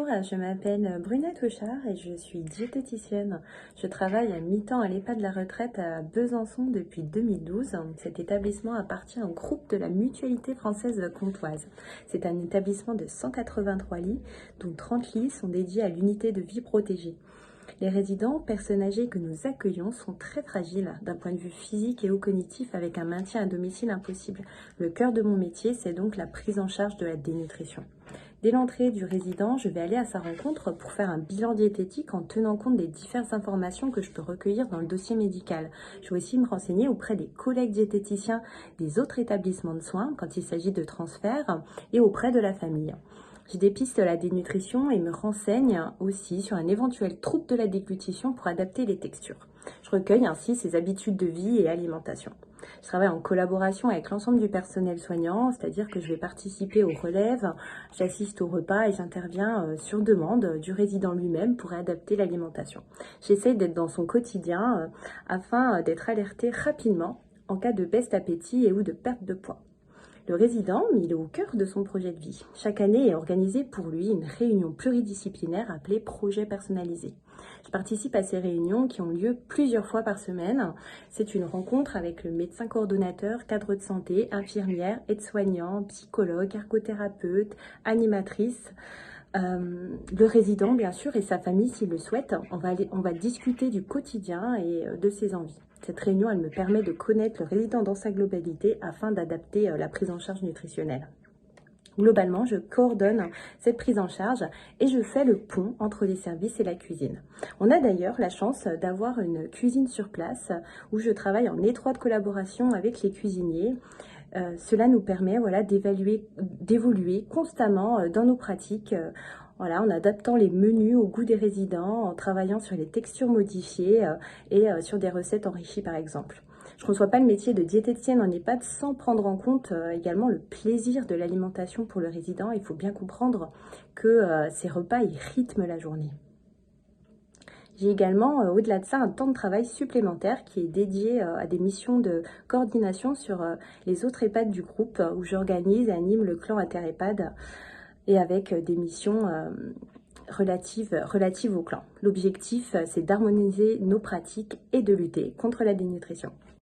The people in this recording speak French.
Bonjour, je m'appelle Brunette Houchard et je suis diététicienne. Je travaille à mi-temps à l'EHPAD de la Retraite à Besançon depuis 2012. Cet établissement appartient au groupe de la Mutualité Française Comtoise. C'est un établissement de 183 lits, dont 30 lits sont dédiés à l'unité de vie protégée. Les résidents, personnes âgées que nous accueillons, sont très fragiles d'un point de vue physique et ou cognitif avec un maintien à domicile impossible. Le cœur de mon métier, c'est donc la prise en charge de la dénutrition. Dès l'entrée du résident, je vais aller à sa rencontre pour faire un bilan diététique en tenant compte des diverses informations que je peux recueillir dans le dossier médical. Je vais aussi me renseigner auprès des collègues diététiciens des autres établissements de soins quand il s'agit de transfert et auprès de la famille. Je dépiste la dénutrition et me renseigne aussi sur un éventuel trouble de la déglutition pour adapter les textures. Je recueille ainsi ses habitudes de vie et alimentation. Je travaille en collaboration avec l'ensemble du personnel soignant, c'est-à-dire que je vais participer aux relèves, j'assiste aux repas et j'interviens sur demande du résident lui-même pour adapter l'alimentation. J'essaie d'être dans son quotidien afin d'être alertée rapidement en cas de baisse d'appétit et ou de perte de poids. Le résident, il est au cœur de son projet de vie. Chaque année est organisée pour lui une réunion pluridisciplinaire appelée projet personnalisé. Je participe à ces réunions qui ont lieu plusieurs fois par semaine. C'est une rencontre avec le médecin coordonnateur, cadre de santé, infirmière, aide-soignant, psychologue, ergothérapeute, animatrice. Le résident, bien sûr, et sa famille, s'il le souhaite. On va discuter du quotidien et de ses envies. Cette réunion, elle me permet de connaître le résident dans sa globalité afin d'adapter la prise en charge nutritionnelle. Globalement, je coordonne cette prise en charge et je fais le pont entre les services et la cuisine. On a d'ailleurs la chance d'avoir une cuisine sur place où je travaille en étroite collaboration avec les cuisiniers. Cela nous permet d'évoluer constamment dans nos pratiques, en adaptant les menus au goût des résidents, en travaillant sur les textures modifiées et sur des recettes enrichies par exemple. Je ne conçois pas le métier de diététicienne en EHPAD sans prendre en compte également le plaisir de l'alimentation pour le résident. Il faut bien comprendre que ces repas, ils rythment la journée. J'ai également, au-delà de ça, un temps de travail supplémentaire qui est dédié à des missions de coordination sur les autres EHPAD du groupe où j'organise et anime le clan inter-EHPAD et avec des missions relatives au clan. L'objectif, c'est d'harmoniser nos pratiques et de lutter contre la dénutrition.